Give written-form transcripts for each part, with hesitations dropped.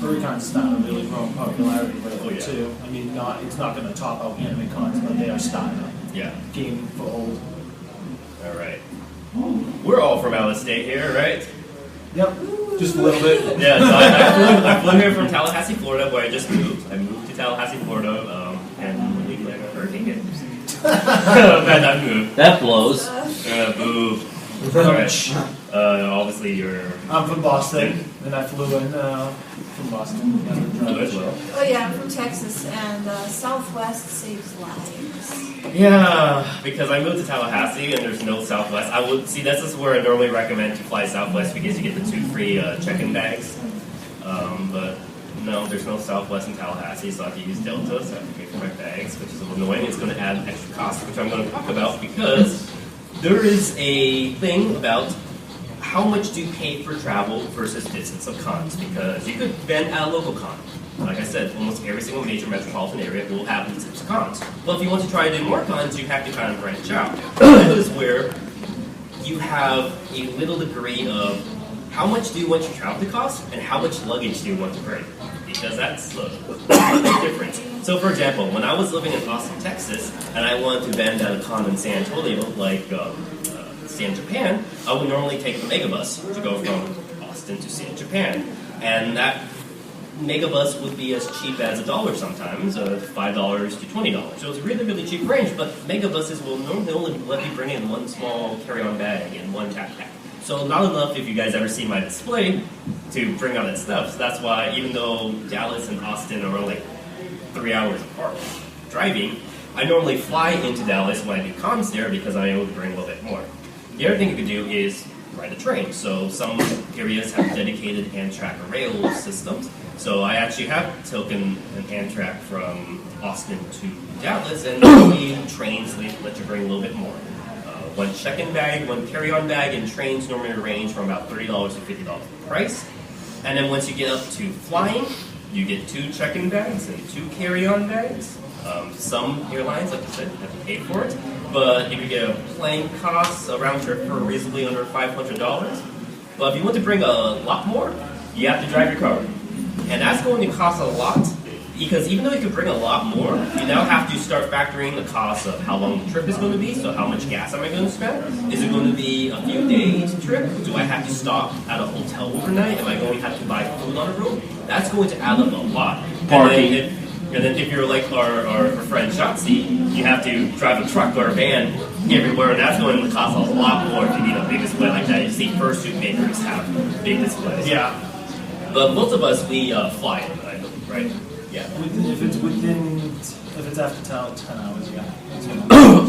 FurryCon's starting to really grow in popularity lately too. I mean, it's not going to top out anime cons, but they are starting to gain foothold. All right. We're all from out of state here, right? Yep, just a little bit. Yeah, so I flew here from Tallahassee, Florida, where I just moved. I moved to Tallahassee, Florida, and a week later, a hurricane hit. Bad move. That blows. Boo. Alright. Obviously, I'm from Boston, and I flew in from Boston. Oh yeah, I'm from Texas, and Southwest saves lives. Yeah, because I moved to Tallahassee, and there's no Southwest. This is where I normally recommend to fly Southwest because you get the 2 free check-in bags. But no, there's no Southwest in Tallahassee, so I have to use Delta, so I have to pay for my bags, which is a little annoying. It's going to add extra cost, which I'm going to talk about because there is a thing about how much do you pay for travel versus distance of cons, because you could vend at a local con. Like I said, almost every single major metropolitan area will have these types of cons. But if you want to try to do more cons, you have to kind of branch out. That is where you have a little degree of how much do you want your travel to cost and how much luggage do you want to bring, because that's the difference. So for example, when I was living in Austin, Texas, and I wanted to vend at a con in San Antonio, like San Japan, I would normally take the megabus to go from Austin to San Japan. And that megabus would be as cheap as $1 sometimes, $5 to $20. So it's a really, really cheap range, but megabuses will normally only let me bring in one small carry-on bag and one backpack. So not enough, if you guys ever see my display, to bring out that stuff. So that's why, even though Dallas and Austin are only 3 hours apart driving, I normally fly into Dallas when I do cons there because I'm able to bring a little bit more. The other thing you could do is ride a train. So some areas have dedicated Amtrak rail systems. So I actually have taken an Amtrak from Austin to Dallas, and normally trains let you bring a little bit more. One check-in bag, one carry-on bag, and trains normally range from about $30 to $50 price. And then once you get up to flying, you get 2 check-in bags and 2 carry-on bags. Some airlines, like I said, have to pay for it. But if you get a plane costs a round trip for reasonably under $500. But if you want to bring a lot more, you have to drive your car. And that's going to cost a lot, because even though you can bring a lot more, you now have to start factoring the cost of how long the trip is going to be. So how much gas am I going to spend? Is it going to be a few days trip? Do I have to stop at a hotel overnight? Am I going to have to buy food on the road? That's going to add up a lot. And then if you're like our friend Shotzi, you have to drive a truck or a van everywhere, and that's going to cost a lot more if you need a big display like that. You see fursuit makers have big displays. Yeah. But most of us, we fly it, right? Yeah. If it's after 10 hours, yeah. It's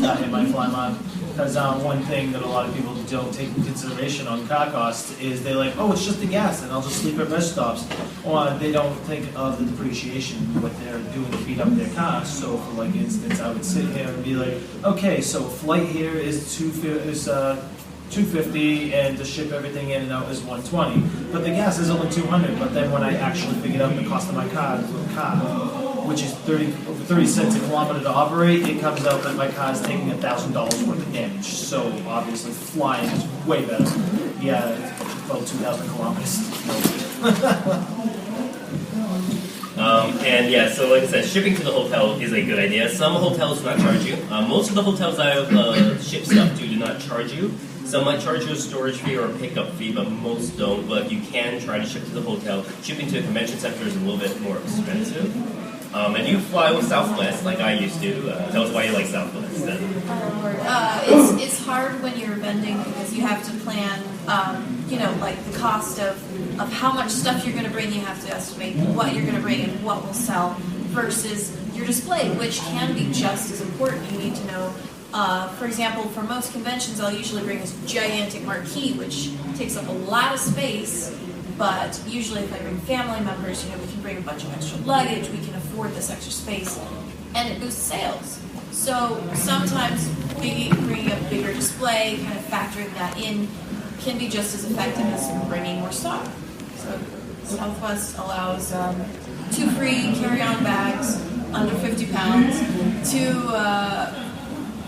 not in my fly mine. Because one thing that a lot of people don't take into consideration on car costs is they're like, oh, it's just the gas, and I'll just sleep at rest stops. Or they don't think of the depreciation, what they're doing to beat up their car. So, for like instance, I would sit here and be like, okay, so flight here is $250, and to ship everything in and out is $120. But the gas is only $200. But then when I actually figured out the cost of my car, which is 30 cents a kilometer to operate, it comes out that my car is taking $1,000 worth of damage. So obviously flying is way better. Yeah, it's about 2,000 kilometers. And yeah, so like I said, shipping to the hotel is a good idea. Some hotels do not charge you. Most of the hotels I've shipped stuff to do not charge you. Some might charge you a storage fee or a pickup fee, but most don't. But you can try to ship to the hotel. Shipping to a convention center is a little bit more expensive. And you fly with Southwest like I used to. Tell us why you like Southwest. It's hard when you're vending because you have to plan, like the cost of how much stuff you're going to bring. You have to estimate what you're going to bring and what will sell versus your display, which can be just as important. You need to know. For example, for most conventions, I'll usually bring this gigantic marquee, which takes up a lot of space. But usually if I bring family members, we can bring a bunch of extra luggage, we can afford this extra space, and it boosts sales. So sometimes bringing a bigger display, kind of factoring that in, can be just as effective as bringing more stock. So Southwest allows 2 free carry-on bags under 50 pounds, 2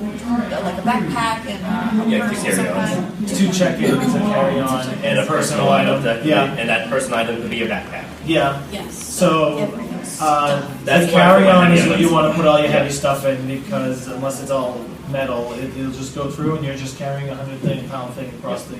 like a backpack and a purse of some kind. 2 check-ins, a carry-on, And a personal item. Yeah. And that personal item could be a backpack. Yeah. Yes. So, Everything. the That's carry-on is why what you want to put all your heavy Yeah. stuff in, because unless it's all metal, it'll just go through and you're just carrying a 130-pound thing across the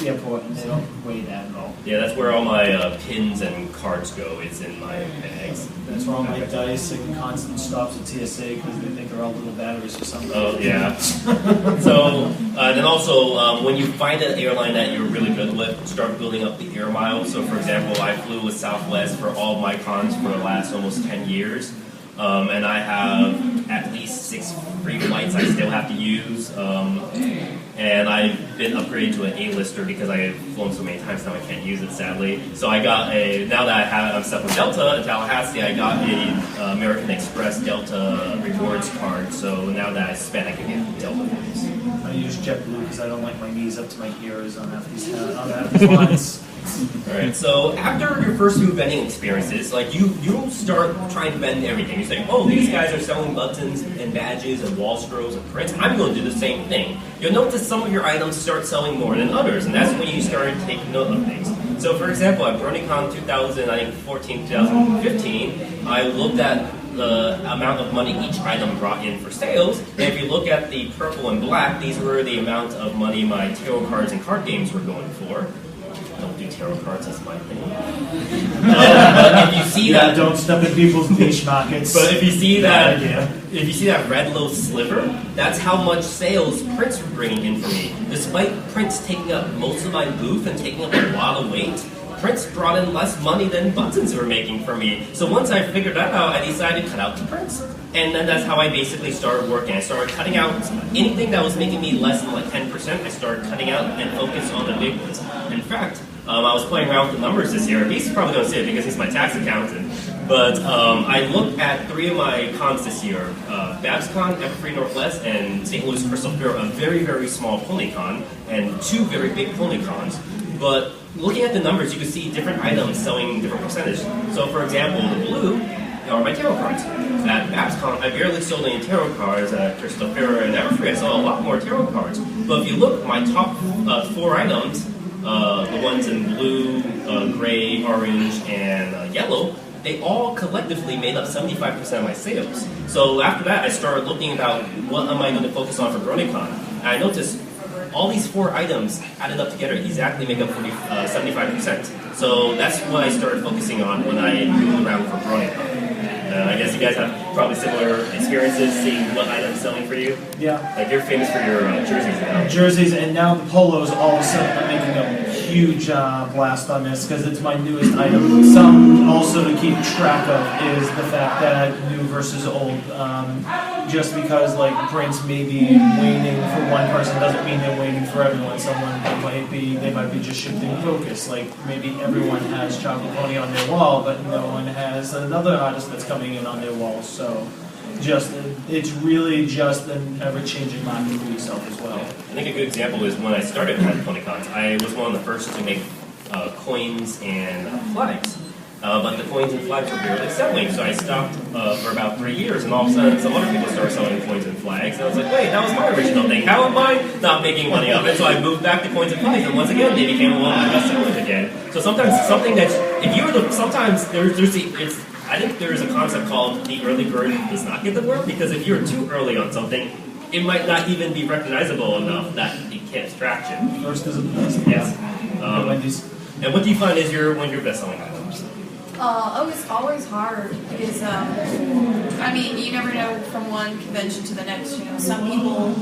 airport, and they don't weigh that at all. Yeah, that's where all my pins and cards go. It's in my bags. That's where all my dice and constant stops at TSA because they think they're all little batteries or something. Oh, yeah. So, then also, when you find an airline that you're really good with, start building up the air miles. So, for example, I flew with Southwest for all my cons for the last almost 10 years. And I have at least 6 free flights I still have to use. And I've been upgraded to an A-lister because I have flown so many times now I can't use it, sadly. So I got now that I'm stuck with Delta in Tallahassee, I got a American Express Delta rewards card. So now that I spend, I can get Delta points. I use JetBlue because I don't like my knees up to my ears on half these lines. Alright, so after your first few vending experiences, like you'll start trying to vend everything. You say, oh, these guys are selling buttons and badges and wall scrolls and prints. I'm going to do the same thing. You'll notice some of your items start selling more than others, and that's when you start taking note of things. So for example, at BronyCon 2014, 2015, I looked at the amount of money each item brought in for sales, and if you look at the purple and black, these were the amount of money my tarot cards and card games were going for. Don't do tarot cards, that's my thing. But if you see that, don't step in people's niche markets. but if you see Bad that, idea. if you see that red little sliver, that's how much sales Prince were bringing in for me. Despite Prince taking up most of my booth and taking up a lot of weight, Prince brought in less money than buttons were making for me. So once I figured that out, I decided to cut out the Prince. And then that's how I basically started working. I started cutting out anything that was making me less than like 10%. I started cutting out and focus on the big ones. In fact, I was playing around with the numbers this year. He's probably going to see it because he's my tax accountant. But I looked at 3 of my cons this year. BabsCon, Everfree Northwest, and St. Louis Crystal Fair, a very, very small PonyCon, and 2 very big PonyCons. But looking at the numbers, you can see different items selling different percentage. So for example, the blue are my tarot cards. At BabsCon, I barely sold any tarot cards. At Crystal Fair and Everfree, I saw a lot more tarot cards. But if you look, my top 4 items, the ones in blue, gray, orange, and yellow, they all collectively made up 75% of my sales. So after that, I started looking about what am I going to focus on for BronyCon. And I noticed all these 4 items added up together exactly make up 75%. So that's what I started focusing on when I moved around for BronyCon. I guess you guys have probably similar experiences seeing what items selling for you. Yeah. Like you're famous for your jerseys now. Jerseys, and now the polos all of a sudden are making a huge blast on this because it's my newest item. Some also to keep track of is the fact that new versus old. Just because like prints may be waning for one person doesn't mean they're waning for everyone. They might be just shifting focus. Like maybe everyone has Chocolate Pony on their wall, but no one has another artist that's coming in on their wall. So it's really just an ever-changing market for yourself as well. I think a good example is when I started at PonyCons, I was one of the first to make coins and flags. But the coins and flags were barely selling, so I stopped for about 3 years, and all of a sudden some other people started selling coins and flags, and I was like, wait, that was my original thing. How am I not making money off it? So I moved back to coins and flags, and once again, they became one of my best sellers again. So sometimes something that, if you were the, sometimes I think there's a concept called the early bird does not get the worm, because if you're too early on something, it might not even be recognizable enough that it gets traction. First is the best. Yes. And what do you find is one of your best-selling items? It's always hard because, you never know from one convention to the next. You know, some people,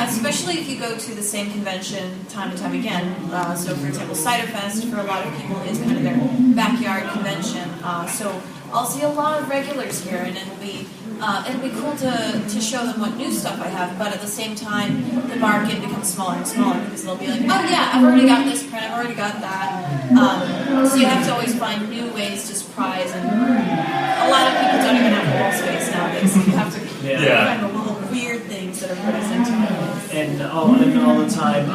especially if you go to the same convention time and time again. So, for example, Ciderfest for a lot of people is kind of their backyard convention. So, I'll see a lot of regulars here, and it'll be cool to show them what new stuff I have. But at the same time, the market becomes smaller and smaller because they'll be like, oh yeah, I've already got this print, I've already got that. So you have to always find new ways to surprise, and a lot of people don't even have wall space nowadays. So you have to find the little weird things that everybody's into. And all the time,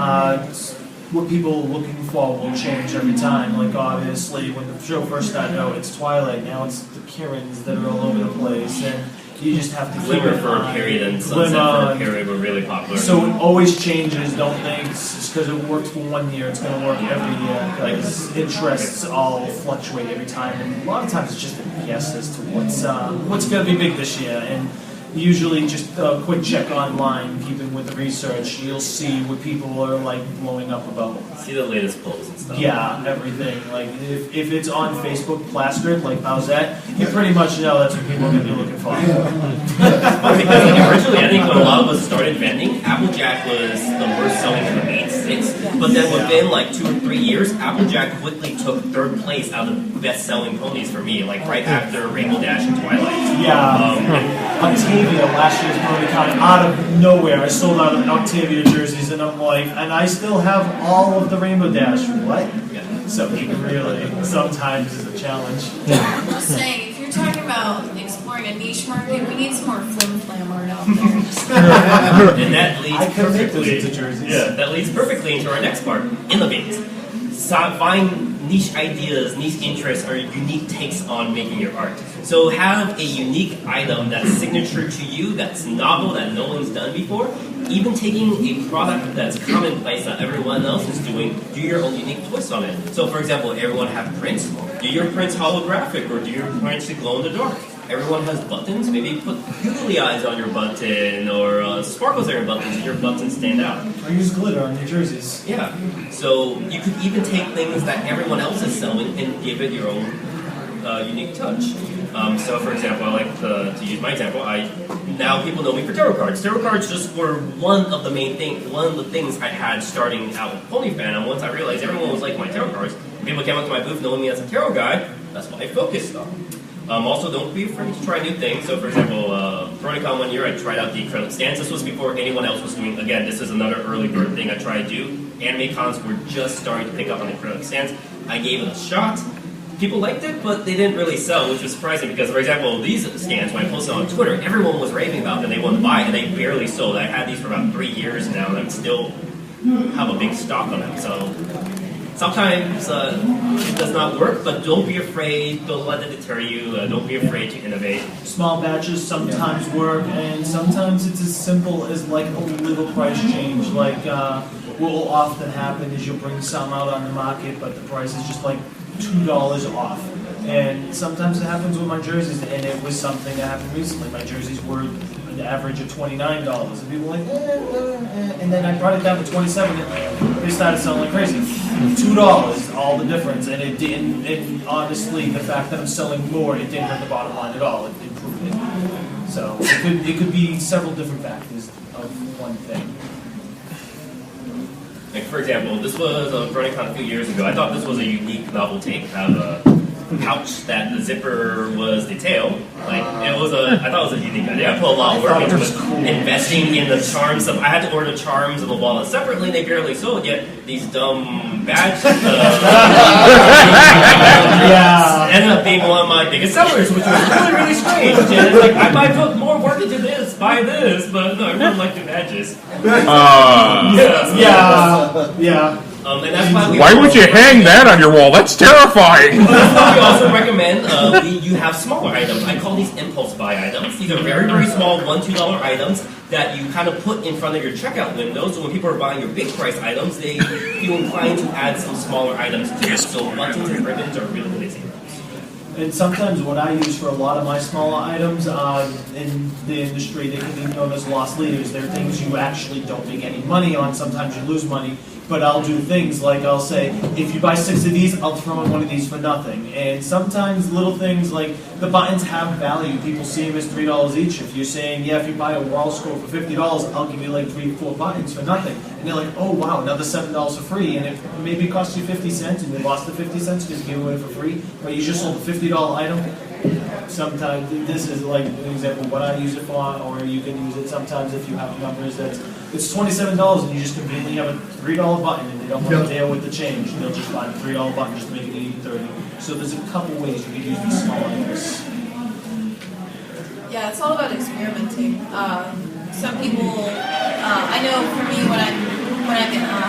what people are looking for will change every time. Like obviously, when the show first started out, it's Twilight. Now it's the Kirins that are all over the place, and You just have to keep Glimmer it for a on. period and Sunset for a period were really popular. So it always changes. Don't think just because it worked for 1 year, it's going to work every year. Because interests all fluctuate every time, and a lot of times it's just a guess as to what's going to be big this year. And usually, just a quick check online, keeping with the research, you'll see what people are like blowing up about. See the latest polls and stuff. Yeah, everything. Like if it's on Facebook plastered, like how's that? You pretty much know that's what people are going to be looking for. Because originally, I think when a lot of us started vending, Applejack was the worst selling in the main six. But then within like 2 or 3 years, Applejack quickly took 3rd place out of the best selling ponies for me, like right after Rainbow Dash and Twilight. Yeah. Octavia, last year's BronyCon, out of nowhere, I sold out of Octavia jerseys, and I'm like, and I still have all of the Rainbow Dash. What? Yeah. So really, sometimes is a challenge. I'm just saying, if you're talking about exploring a niche market, we need some more flim flam art out there. And that leads I could make those perfectly into jerseys. Yeah, that leads perfectly into our next part. Innovate. Find niche ideas, niche interests, or unique takes on making your art. So have a unique item that's signature to you, that's novel, that no one's done before. Even taking a product that's commonplace that everyone else is doing, do your own unique twist on it. So for example, everyone have prints. Do your prints holographic, or do your prints glow in the dark? Everyone has buttons. Maybe put googly eyes on your button, or sparkles on your buttons, and your buttons stand out. I use glitter on your jerseys. Yeah. So you could even take things that everyone else is selling and give it your own unique touch. So for example, I like to use my example. Now people know me for tarot cards. Tarot cards just were one of the things I had starting out with Pony Fan. And once I realized everyone was liking my tarot cards, people came up to my booth knowing me as a tarot guy. That's what I focused on. Also, don't be afraid to try new things. So, for example, BronyCon 1 year, I tried out the acrylic stands. This was before anyone else was doing. Again, this is another early bird thing I tried to do. Anime cons were just starting to pick up on acrylic stands. I gave it a shot. People liked it, but they didn't really sell, which was surprising because, for example, these stands, when I posted on Twitter, everyone was raving about them. They wanted to buy it, and they barely sold. I had these for about 3 years now, and I'm still have a big stock on them. So sometimes it does not work, but don't be afraid. Don't let it deter you. Don't be afraid to innovate. Small batches sometimes work, and sometimes it's as simple as like a little price change. Like what will often happen is you'll bring some out on the market, but the price is just like $2 off. And sometimes it happens with my jerseys, and it was something that happened recently. My jerseys were an average of $29, and people were like, and then I brought it down to $27, and they started selling like crazy. $2, all the difference, and it didn't. And honestly, the fact that I'm selling more, it didn't hurt the bottom line at all. It improved it. So it could be several different factors of one thing. Like for example, this was a BronyCon a few years ago. I thought this was a unique novel take. Have a pouch that the zipper was the tail. Like I thought it was a unique idea. I put a lot of work into it, investing in the charms. I had to order charms and the wallet separately. They barely sold yet. These dumb badges ended up being one of my biggest sellers, which was really, really strange. And it's like I might put more work into this, buy this, but no, I really like the badges. Yeah. And that's why would you hang that on your wall? That's terrifying. That's why we also recommend you have smaller items. I call these impulse buy items. These are very, very small $1, $2 items that you kind of put in front of your checkout window. So when people are buying your big price items, they feel inclined to add some smaller items to it. So buttons and ribbons are really, really safe. And sometimes what I use for a lot of my smaller items in the industry, they can be known as lost leaders. They're things you actually don't make any money on. Sometimes you lose money. But I'll do things like I'll say, if you buy 6 of these, I'll throw in one of these for nothing. And sometimes little things like the buttons have value. People see them as $3 each. If you're saying, yeah, if you buy a wall scope for $50, I'll give you like 3 or 4 buttons for nothing. And they're like, oh wow, another $7 for free. And it maybe cost you 50 cents and you lost the 50 cents because you gave it away for free, but you just sold a $50 item. Sometimes this is like an example of what I use it for, or you can use it sometimes if you have numbers that's it's $27 and you just conveniently have a $3 button and they don't want to deal with the change. They'll just buy the $3 button just to make it even 30. So there's a couple ways you can use these small items. Yeah, it's all about experimenting. Some people, I know for me when I'm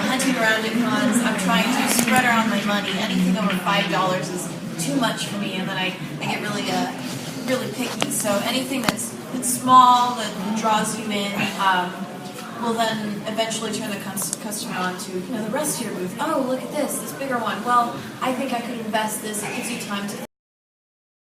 hunting around at cons, I'm trying to spread around my money. Anything over $5 is too much for me, and then I get really really picky. So anything that's small that draws you in will then eventually turn the customer on to the rest of your booth. Oh, look at this bigger one. Well, I think I could invest this. It gives you time to